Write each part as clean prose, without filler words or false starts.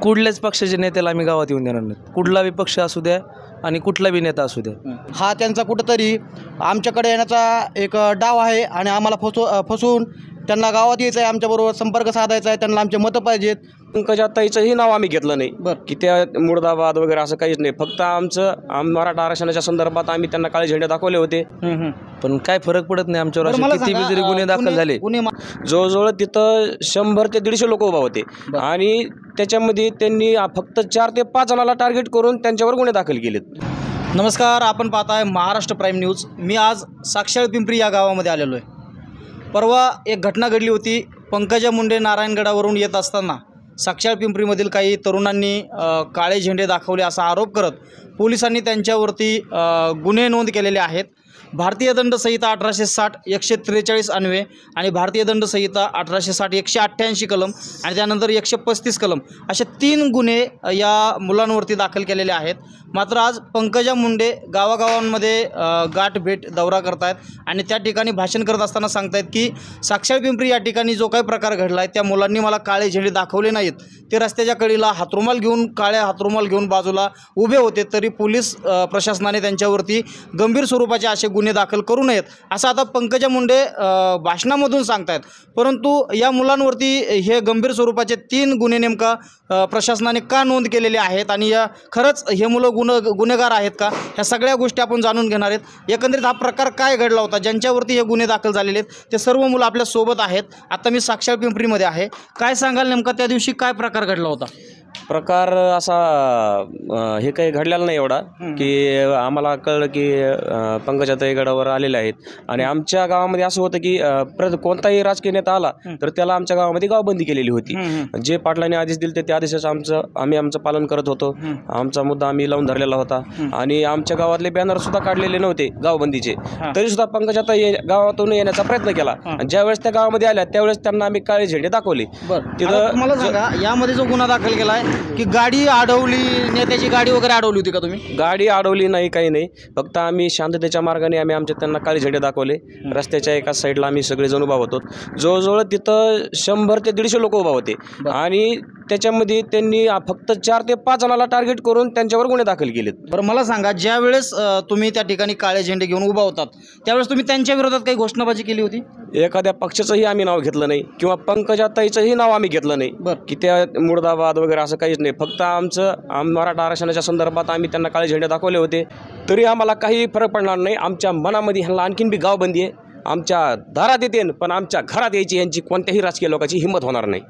कुठल्याच पक्षाच्या नेत्याला आम्ही गावात येऊन देणार नाहीत. कुठला बी पक्ष असू द्या आणि कुठला बी नेता असू द्या. हा त्यांचा कुठंतरी आमच्याकडे येण्याचा एक डाव आहे आणि आम्हाला फसवून त्यांना गावात यायचं आहे, आमच्याबरोबर संपर्क साधायचा आहे, त्यांना आमचे मतं पाहिजेत. पंकजाताईचंही नाव आम्ही घेतलं नाही की त्या मुर्दाबाद वगैरे असं काहीच नाही. फक्त मराठा आरक्षणाच्या संदर्भात आम्ही त्यांना काळे झेंडे दाखवले होते. पण काय फरक पडत नाही आमच्यावर. असे किती बी जरी गुन्हे दाखल झाले, जवळजवळ तिथं 100 ते 150 लोक उभा होते आणि त्याच्यामध्ये त्यांनी फक्त 4 ते 5 जणाला टार्गेट करून त्यांच्यावर गुन्हे दाखल केलेत. नमस्कार, आपण पाहताय महाराष्ट्र प्राईम न्यूज. मी आज साक्षाळ पिंपरी या गावामध्ये आलेलो आहे. परवा एक घटना घडली होती. पंकजा मुंडे नारायणगडावरून येत असताना साक्षाळ पिंपरीमधील काही तरुणांनी काळे झेंडे दाखवले असा आरोप करत पोलिसांनी त्यांच्यावरती गुन्हे नोंद केलेले आहेत. भारतीय दंड संहिता 1860 143 अन्वये आणि भारतीय दंड संहिता 1860 188 कलम आणि त्यानंतर 135 कलम असे 3 गुन्हे या मुलांवरती दाखल केलेले आहेत. मात्र आज पंकजा मुंडे गावागावांमध्ये गाठ भेट दौरा करतायत आणि त्या ठिकाणी भाषण करत असताना सांगतायत की साक्षाळ पिंपरी या ठिकाणी जो काही प्रकार घडला आहे त्या मुलांनी मला काळे झेंडे दाखवले नाहीत. ते रस्त्याच्या कडेला हातरुमाल घेऊन, काळ्या हातरुमाल घेऊन बाजूला उभे होते, तरी पोलीस प्रशासनाने त्यांच्यावरती गंभीर स्वरूपाचे असे गुन्हे दाखल करू नयेत असं आता पंकजा मुंडे भाषणामधून सांगतायत. परंतु या मुलांवरती हे गंभीर स्वरूपाचे 3 गुन्हे नेमका प्रशासनाने का नोंद केलेले आहेत आणि या खरंच हे मुलं गुन्हेगार आहेत का, ह्या सगळ्या गोष्टी आपण जाणून घेणार आहेत. एकंदरीत हा प्रकार काय घडला होता, ज्यांच्यावरती हे गुन्हे दाखल झालेले आहेत ते सर्व मुलं आपल्या सोबत आहेत. आता मी साक्षाळ पिंपरीमध्ये आहे. काय सांगाल नेमका त्या दिवशी काय प्रकार घडला होता? प्रकार असा हे काही घडलेला नाही एवढा की आम्हाला कळलं की पंकजाताई गडावर आलेले आहेत आणि आमच्या गावामध्ये असं होतं की कोणताही राजकीय नेता आला तर त्याला आमच्या गावामध्ये गावबंदी केलेली होती. जे पाटलांनी आदेश दिले त्या आदेशाचं आमचं पालन करत होतो. आमचा मुद्दा आम्ही लावून धरलेला होता आणि आमच्या गावातले बॅनर सुद्धा काढलेले नव्हते गावबंदीचे, तरी सुद्धा पंकजाताई गावातून येण्याचा प्रयत्न केला आणि ज्यावेळेस त्या गावामध्ये आल्या त्यावेळेस त्यांना आम्ही काळे झेंडे दाखवले. तिथं मला सांगा, यामध्ये जो गुन्हा दाखल केला की गाडी अडवली, नेत्याची गाडी वगैरे अडवली होती का तुम्ही? गाडी अडवली नाही, काही नाही. फक्त आम्ही शांततेच्या मार्गाने आमच्या त्यांना काळे झेंडे दाखवले. रस्त्याच्या एका साईडला आम्ही सगळेजण उभा होतो. जवळजवळ तिथं 100 ते 150 लोक उभा होते आणि त्याच्यामध्ये त्यांनी फक्त 4 ते 5 जणाला टार्गेट करून त्यांच्यावर गुन्हे दाखल केलेत. बरं, मला सांगा, ज्या वेळेस तुम्ही त्या ठिकाणी काळे झेंडे घेऊन उभा होतात त्यावेळेस तुम्ही त्यांच्या विरोधात काही घोषणाबाजी केली होती? एखाद्या पक्षाचंही आम्ही नाव घेतलं नाही किंवा पंकजाताईचंही नाव आम्ही घेतलं नाही की त्या मुर्दाबाद वगैरे असं काहीच नाही. फक्त मराठा आरक्षणाच्या संदर्भात आम्ही त्यांना काळे झेंडे दाखवले होते, तरी आम्हाला काही फरक पडणार नाही. आमच्या मनामध्ये ह्यांना आणखीन बी गावबंदी आहे. आमच्या दारात येते पण आमच्या घरात यायची यांची कोणत्याही राजकीय लोकांची हिंमत होणार नाही.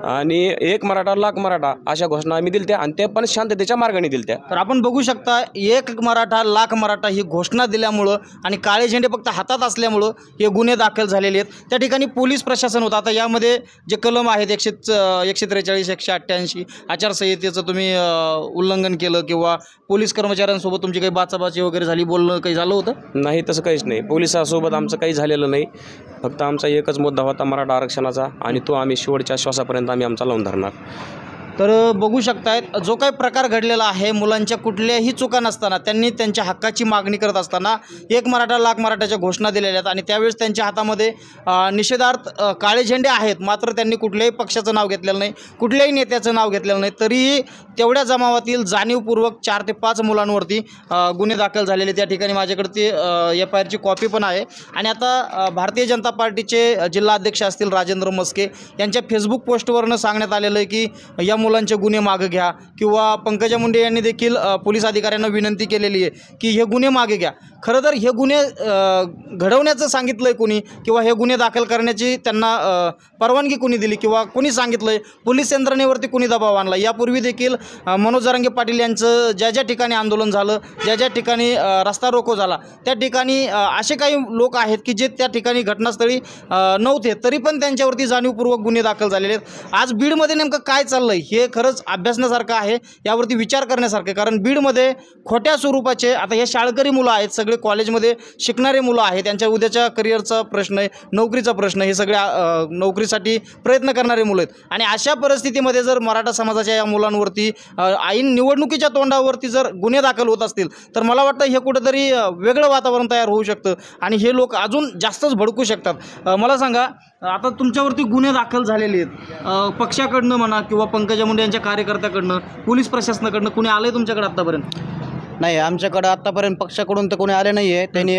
आणि 1 मराठा लाख मराठा अशा घोषणा आम्ही दिल्या आणि त्या पण शांततेच्या मार्गाने दिल्या. तर आपण बघू शकता, 1 मराठा लाख मराठा ही घोषणा दिल्यामुळं आणि काळे झेंडे फक्त हातात असल्यामुळं हे गुन्हे दाखल झालेले आहेत. त्या ठिकाणी पोलीस प्रशासन होतं. आता यामध्ये जे कलम आहेत 143 188 आचारसंहितेचं तुम्ही उल्लंघन केलं किंवा पोलीस कर्मचाऱ्यांसोबत तुमची काही बाचाबाची वगैरे झाली, बोलणं काही झालं होतं? नाही, तसं काहीच नाही. पोलिसांसोबत आमचं काही झालेलं नाही. फक्त आमचा एकच मुद्दा होता मराठा आरक्षणाचा आणि तो आम्ही शेवटच्या श्वासापर्यंत आम्ही आमचा लावून धरणार. तर बघू शकतायत, जो काही प्रकार घडलेला आहे, मुलांच्या कुठल्याही चुका नसताना त्यांनी त्यांच्या हक्काची मागणी करत असताना 1 मराठा लाख मराठाच्या घोषणा दिलेल्या आहेत आणि त्यावेळेस त्यांच्या हातामध्ये निषेधार्थ काळे झेंडे आहेत. मात्र त्यांनी कुठल्याही पक्षाचं नाव घेतलेलं नाही, कुठल्याही नेत्याचं नाव घेतलेलं नाही. तरीही तेवढ्या जमावातील जाणीवपूर्वक 4 ते 5 मुलांवरती गुन्हे दाखल झालेले. त्या ठिकाणी माझ्याकडे ती FIRची कॉपी पण आहे. आणि आता भारतीय जनता पार्टीचे जिल्हा अध्यक्ष असतील राजेंद्र मस्के यांच्या फेसबुक पोस्टवरनं सांगण्यात आलेलं आहे की या मुलांचे गुन्हे मागे घ्या किंवा पंकजा मुंडे यांनी देखील पोलीस अधिकाऱ्यांना विनंती केलेली आहे की हे गुन्हे मागे घ्या. खरं तर हे गुन्हे घडवण्याचं सांगितलं आहे कुणी किंवा हे गुन्हे दाखल करण्याची त्यांना परवानगी कुणी दिली किंवा कुणी सांगितलं आहे? पोलीस यंत्रणेवरती कुणी दबाव आणला? यापूर्वी देखील मनोज जरांगे पाटील यांचं ज्या ज्या ठिकाणी आंदोलन झालं, ज्या ज्या ठिकाणी रस्ता रोको झाला, त्या ठिकाणी असे काही लोक आहेत की जे त्या ठिकाणी घटनास्थळी नव्हते, तरी पण त्यांच्यावरती जाणीवपूर्वक गुन्हे दाखल झालेले आहेत. आज बीडमध्ये नेमकं काय चाललं आहे हे खरंच अभ्यासण्यासारखं आहे, यावरती विचार करण्यासारखं आहे. कारण बीडमध्ये खोट्या स्वरूपाचे, आता हे शाळकरी मुलं आहेत, सगळे कॉलेजमध्ये शिकणारे मुलं आहेत, त्यांच्या उद्याच्या करिअरचा प्रश्न आहे, नोकरीचा प्रश्न, हे सगळे नोकरीसाठी प्रयत्न करणारे मुलं आहेत. आणि अशा परिस्थितीमध्ये जर मराठा समाजाच्या या मुलांवरती ऐन निवडणुकीच्या तोंडावरती जर गुन्हे दाखल होत असतील तर मला वाटतं हे कुठंतरी वेगळं वातावरण तयार होऊ शकतं आणि हे लोक अजून जास्तच भडकू शकतात. मला सांगा, आता तुमच्यावरती गुन्हे दाखल झालेले आहेत, पक्षाकडनं म्हणा किंवा पंकजा मुंडे यांच्या कार्यकर्त्याकडनं, पोलीस प्रशासनाकडनं कुणी आलं आहे तुमच्याकडे आत्तापर्यंत? नाही, आमच्याकडं आत्तापर्यंत पक्षाकडून तर कोणी आले नाही आहे. त्यांनी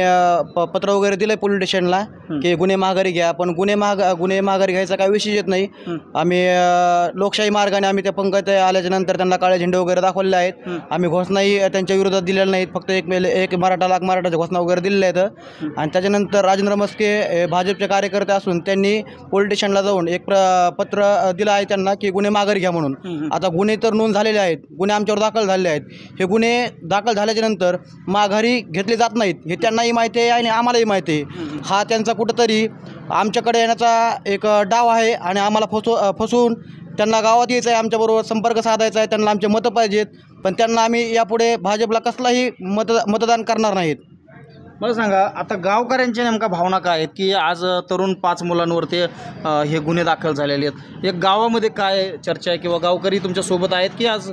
पत्र वगैरे दिलं आहे पोलीस स्टेशनला की गुन्हे माघारी घ्या, पण गुन्हे माघारी घ्यायचा काही विषय येत नाही. आम्ही लोकशाही मार्गाने आम्ही त्या पंकज आल्याच्या नंतर त्यांना काळे झेंडे वगैरे दाखवलेले आहेत. आम्ही घोषणाही त्यांच्या विरोधात दिलेल्या नाहीत, फक्त एक मराठाच्या घोषणा वगैरे दिलेल्या आहेत. आणि त्याच्यानंतर राजेंद्र मस्के भाजपचे कार्यकर्ते असून त्यांनी पोलीस स्टेशनला जाऊन एक पत्र दिलं आहे त्यांना की गुन्हे माघारी घ्या म्हणून. आता गुन्हे तर नोंद झालेले आहेत, गुन्हे आमच्यावर दाखल झालेले आहेत. हे गुन्हे दाखल झाल्याच्या नंतर माघारी घेतले जात नाहीत हे त्यांनाही माहिती आहे आणि आम्हालाही माहिती आहे. हा त्यांचा कुठंतरी आमच्याकडे येण्याचा एक डाव आहे आणि आम्हाला फसवून त्यांना गावात यायचं आहे, आमच्याबरोबर संपर्क साधायचा आहे, त्यांना आमचे मतं पाहिजेत, पण त्यांना आम्ही यापुढे भाजपला कसलाही मतदान करणार नाहीत. मला सांगा, आता गावकऱ्यांच्या नेमका भावना काय आहेत की आज तरुण 5 मुलांवरती हे गुन्हे दाखल झालेले आहेत? एक गावामध्ये काय चर्चा आहे किंवा गावकरी तुमच्या सोबत आहेत की आज?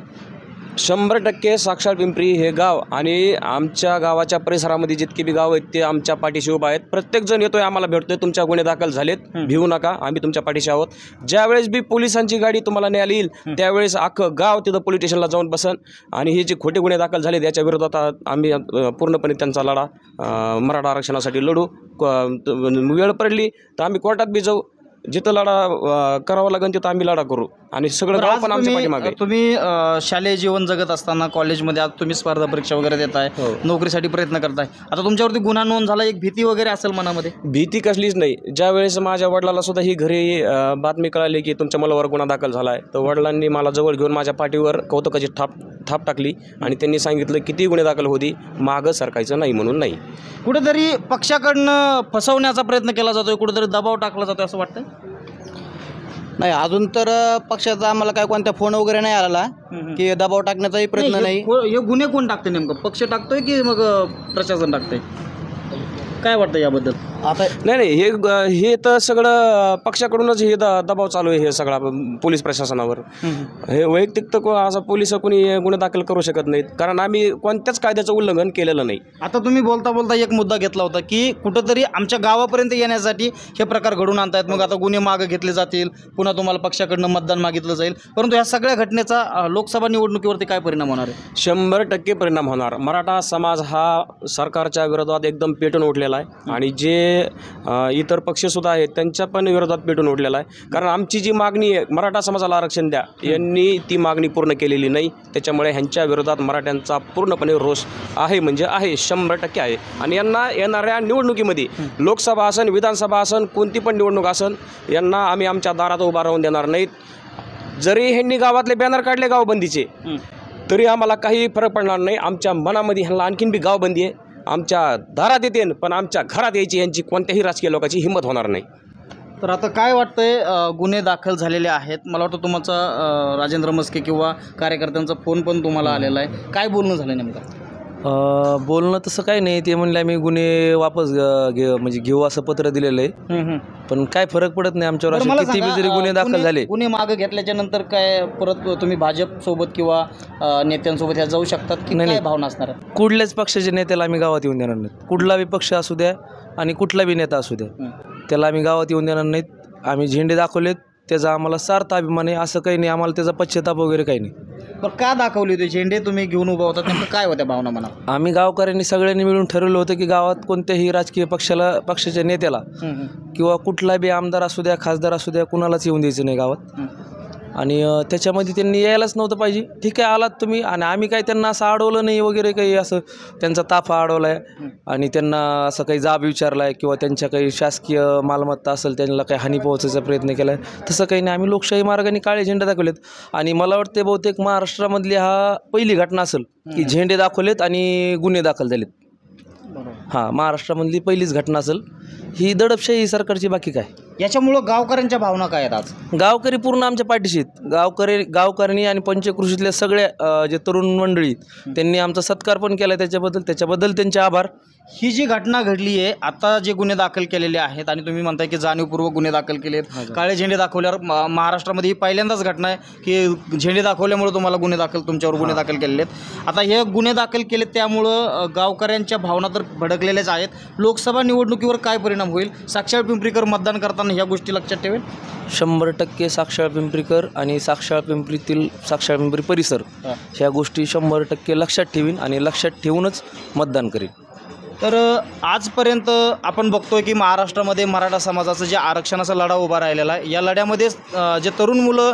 100% साक्षात पिंपरी हे गाव आणि आमच्या गावाच्या परिसरामध्ये जितके बी गाव आहेत ते आमच्या पाठीशी उभा आहेत. प्रत्येकजण येतोय, आम्हाला भेटतोय, तुमच्या गुन्हे दाखल झालेत, भिवू नका, आम्ही तुमच्या पाठीशी आहोत. ज्यावेळेस बी पोलिसांची गाडी तुम्हाला न्यायला येईल त्यावेळेस अख्खं गाव तिथं पोलीस स्टेशनला जाऊन बसन आणि हे जे खोटे गुन्हे दाखल झालेत याच्या विरोधात आम्ही पूर्णपणे त्यांचा लढा मराठा आरक्षणासाठी लढू. वेळ पडली तर आम्ही कोर्टात बी जाऊ, जिथं लढा करावा लागेल तिथं आम्ही लढा करू आणि सगळं गाव पण आमच्या पाठीमागे. तुम्ही शालेय जीवन जगत असताना कॉलेजमध्ये आज तुम्ही स्पर्धा परीक्षा वगैरे देताय, नोकरीसाठी प्रयत्न करताय, आता तुमच्यावरती गुन्हा नोंद झाला, एक भीती वगैरे असेल मनामध्ये? भीती कसलीच नाही. ज्यावेळेस माझ्या वडिलाला सुद्धा ही घरी बातमी कळाली की तुमच्या मुलावर गुन्हा दाखल झाला आहे, तर वडिलांनी मला जवळ घेऊन माझ्या पाठीवर कौतुकाची थाप टाकली आणि त्यांनी सांगितलं किती गुन्हे दाखल होती, मागं सरकायचं नाही म्हणून. नाही, कुठेतरी पक्षाकडनं फसवण्याचा प्रयत्न केला जातोय, कुठेतरी दबाव टाकला जातोय असं वाटतं? नाही, अजून तर पक्षाचा आम्हाला काय कोणत्या फोन वगैरे नाही आला की दबाव टाकण्याचाही प्रयत्न नाही. हे गुन्हे कोण टाकते नेमकं? पक्ष टाकतोय की मग प्रशासन टाकतंय? काय वाटतं याबद्दल? आता नाही, हे तर सगळं पक्षाकडूनच हे दबाव चालू आहे, हे सगळा पोलीस प्रशासनावर. हे वैयक्तिक तर असं पोलिस कोणी गुन्हे दाखल करू शकत नाहीत, कारण आम्ही कोणत्याच कायद्याचं उल्लंघन केलेलं नाही. आता तुम्ही बोलता एक मुद्दा घेतला होता की कुठंतरी आमच्या गावापर्यंत येण्यासाठी हे प्रकार घडून आणतायत, मग आता गुन्हे मागे घेतले जातील, पुन्हा तुम्हाला पक्षाकडनं मतदान मागितलं जाईल, परंतु ह्या सगळ्या घटनेचा लोकसभा निवडणुकीवरती काय परिणाम होणार आहे? 100% परिणाम होणार. मराठा समाज हा सरकारच्या विरोधात एकदम पेटून उठलेला आहे आणि जे इतर पक्षसुद्धा आहेत त्यांच्या पण विरोधात पेटून उठलेला आहे. कारण आमची जी मागणी आहे मराठा समाजाला आरक्षण द्या, यांनी ती मागणी पूर्ण केलेली नाही. त्याच्यामुळे ह्यांच्या विरोधात मराठ्यांचा पूर्णपणे रोष आहे, म्हणजे आहे, 100% आहे. आणि यांना येणाऱ्या निवडणुकीमध्ये लोकसभा असन, विधानसभा असन, कोणती पण निवडणूक असन, यांना आम्ही आमच्या दारात उभा राहून देणार नाहीत. जरी ह्यांनी गावातले बॅनर काढले गावबंदीचे तरी आम्हाला काही फरक पडणार नाही. आमच्या मनामध्ये ह्यांना आणखीन बी गावबंदी आहे, आमच्या दारात येते पण आमच्या घरात यायची यांची कोणत्याही राजकीय लोकांची हिंमत होणार नाही. तर आता काय वाटतंय, गुन्हे दाखल झालेले आहेत, मला वाटतं तुमचा राजेंद्र मस्के किंवा कार्यकर्त्यांचा फोन पण तुम्हाला आलेला आहे, काय बोलणं झालं नेमकं? बोलणं तसं काही नाही, ते म्हणले आम्ही गुन्हे वापस घेऊ असं पत्र दिलेलं आहे, पण काय फरक पडत नाही आमच्यावर. असे किती जरी गुन्हे दाखल झाले, गुन्हे मागे घेतल्याच्या नंतर काय परत तुम्ही भाजप सोबत किंवा नेत्यांसोबत ह्या जाऊ शकतात की नाही? भावना असणार? कुठल्याच पक्षाच्या नेत्याला आम्ही गावात येऊन देणार नाहीत. कुठला बी पक्ष असू द्या आणि कुठला बी नेता असू द्या, त्याला आम्ही गावात येऊन देणार नाहीत. आम्ही झेंडे दाखवलेत, त्याचा आम्हाला सार्थ अभिमान आहे, असं काही नाही, आम्हाला त्याचा पश्चाताप वगैरे काही नाही. पण का दाखवली होती झेंडे तुम्ही घेऊन उभा होता, नेमकं काय होत्या भावना म्हणा? आम्ही गावकऱ्यांनी सगळ्यांनी मिळून ठरवलं होतं की गावात कोणत्याही राजकीय पक्षाच्या नेत्याला किंवा कुठला बी आमदार असू द्या, खासदार असू द्या, कुणालाच येऊन द्यायचं नाही गावात. आणि त्याच्यामध्ये त्यांनी यायलाच नव्हतं पाहिजे. ठीक आहे, आलात तुम्ही, आणि आम्ही काही त्यांना असं अडवलं नाही वगैरे, काही असं त्यांचा ताफा अडवला आहे आणि त्यांना असं काही जाब विचारला आहे किंवा त्यांच्या काही शासकीय मालमत्ता असेल त्यांना काही हानी पोहोचायचा प्रयत्न केला आहे, तसं काही नाही. आम्ही लोकशाही मार्गाने काळे झेंडे दाखवलेत आणि मला वाटते बहुतेक महाराष्ट्रामधली हा पहिली घटना असेल की झेंडे दाखवलेत आणि गुन्हे दाखल झालेत. हां, महाराष्ट्रामधली पहिलीच घटना असेल ही दडपशाही ही सरकारची, बाकी काय. याच्यामुळं गावकऱ्यांच्या भावना काय आहेत आज? गावकरी पूर्ण आमच्या पाठीशी आहेत. गावकऱ्यांनी आणि पंचक्रोशीतल्या सगळ्या जे तरुण मंडळी त्यांनी आमचा सत्कार पण केला, त्याच्याबद्दल त्यांचे आभार. ही जी घटना घडली आहे, आता जे गुन्हे दाखल केलेले आहेत आणि तुम्ही म्हणताय की जाणीवपूर्वक गुन्हे दाखल केले आहेत, काळे झेंडे दाखवल्यावर महाराष्ट्रामध्ये ही पहिल्यांदाच घटना आहे की झेंडे दाखवल्यामुळे तुम्हाला तुमच्यावर गुन्हे दाखल केलेले आहेत. आता हे गुन्हे दाखल केले त्यामुळं गावकऱ्यांच्या भावना तर भडकलेल्याच आहेत. लोकसभा निवडणुकीवर काय परिणाम होईल? साक्षाळ पिंपरीकर मतदान करताना ह्या गोष्टी लक्षात ठेवेल? 100% साक्षाळ पिंपरीकर आणि साक्षाळ पिंपरी परिसर ह्या गोष्टी 100% लक्षात ठेवीन आणि लक्षात ठेवूनच मतदान करीन. तर आजपर्यंत आपण बघतोय की महाराष्ट्रामध्ये मराठा समाजाचं जे आरक्षणाचा लढा उभा राहिलेला आहे, या लढ्यामध्ये जे तरुण मुलं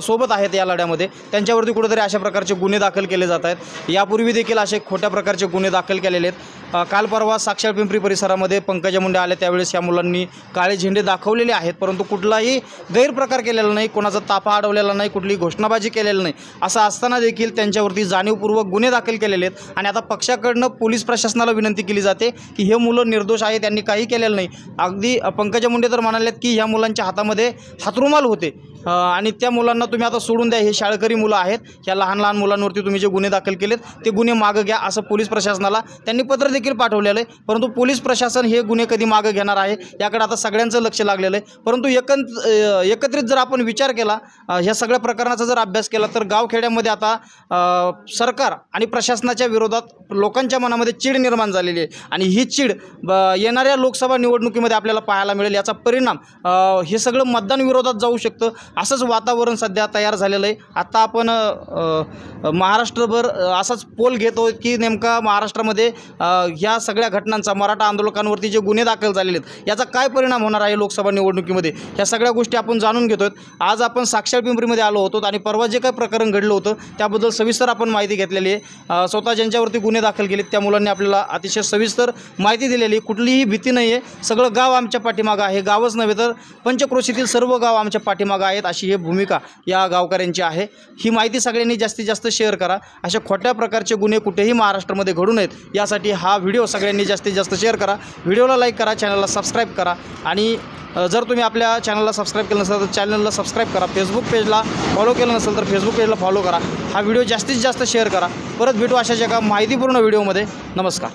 सोबत आहेत या लढ्यामध्ये, त्यांच्यावरती कुठेतरी अशा प्रकारचे गुन्हे दाखल केले जात आहेत. यापूर्वी देखील असे खोट्या प्रकारचे गुन्हे दाखल केलेले आहेत. काल परवा साक्षाळ पिंपरी परिसरामध्ये पंकजा मुंडे आले, त्यावेळेस या मुलांनी काळे झेंडे दाखवलेले आहेत, परंतु कुठलाही गैरप्रकार केलेला नाही, कोणाचा ताफा अडवलेला नाही, कुठलीही घोषणाबाजी केलेली नाही. असं असताना देखील त्यांच्यावरती जाणीवपूर्वक गुन्हे दाखल केलेले आहेत. आणि आता पक्षाकडनं पोलीस प्रशासनाला विनंती केली जाते की हे मुलं निर्दोष आहेत, त्यांनी काही केलेलं नाही. अगदी पंकजा मुंडे तर म्हणालेत की ह्या मुलांच्या हातामध्ये हातरुमाल होते आणि त्या मुलांना तुम्ही आता सोडून द्या, हे शाळकरी मुलं आहेत, ह्या लहान लहान मुलांवरती तुम्ही जे गुन्हे दाखल केलेत ते गुन्हे मागं घ्या, असं पोलीस प्रशासनाला त्यांनी पत्र देखील पाठवलेलं आहे. परंतु पोलीस प्रशासन हे गुन्हे कधी मागं घेणार आहे याकडे आता सगळ्यांचं लक्ष लागलेलं आहे. परंतु एकत्रित जर आपण विचार केला, ह्या सगळ्या प्रकरणाचा जर अभ्यास केला, तर गावखेड्यामध्ये आता सरकार आणि प्रशासनाच्या विरोधात लोकांच्या मनामध्ये चीड निर्माण झालेली आहे आणि ही चीड येणाऱ्या लोकसभा निवडणुकीमध्ये आपल्याला पाहायला मिळेल. याचा परिणाम हे सगळं मतदान विरोधात जाऊ शकतं, असंच वातावरण सध्या तयार झालेलं आहे. आता आपण महाराष्ट्रभर असाच पोल घेतो की नेमका महाराष्ट्रामध्ये ह्या सगळ्या घटनांचा, मराठा आंदोलकांवरती जे गुन्हे दाखल झालेले आहेत, याचा काय परिणाम होणार आहे लोकसभा निवडणुकीमध्ये, ह्या सगळ्या गोष्टी आपण जाणून घेतोय. आज आपण साक्षाळ पिंपरीमध्ये आलो होतो आणि परवा जे काय प्रकरण घडलं होतं त्याबद्दल सविस्तर आपण माहिती घेतलेली आहे. स्वतः ज्यांच्यावरती गुन्हे दाखल केलेत त्या मुलांनी आपल्याला अतिशय सविस्तर माहिती दिलेली. कुठलीही भीती नाही आहे, सगळं गाव आमच्या पाठीमागं आहे. गावच नव्हे तर पंचक्रोशीतील सर्व गाव आमच्या पाठीमागं आहेत, अशी ही भूमिका या गावकऱ्यांची आहे. ही माहिती सगळ्यांनी जास्तीत जास्त शेअर करा. अशा खोट्या प्रकारचे गुन्हे कुठेही महाराष्ट्रामध्ये घडू नयेत यासाठी हा व्हिडिओ सगळ्यांनी जास्तीत जास्त शेअर करा. व्हिडिओला लाईक करा, चॅनलला सबस्क्राईब करा आणि जर तुम्ही आपल्या चॅनलला सबस्क्राईब केलं नसेल तर चॅनलला सबस्क्राईब करा. फेसबुक पेजला फॉलो केलं नसेल तर फेसबुक पेजला फॉलो करा. हा व्हिडिओ जास्तीत जास्त शेअर करा. परत भेटू अशाच एका माहितीपूर्ण व्हिडिओमध्ये. नमस्कार.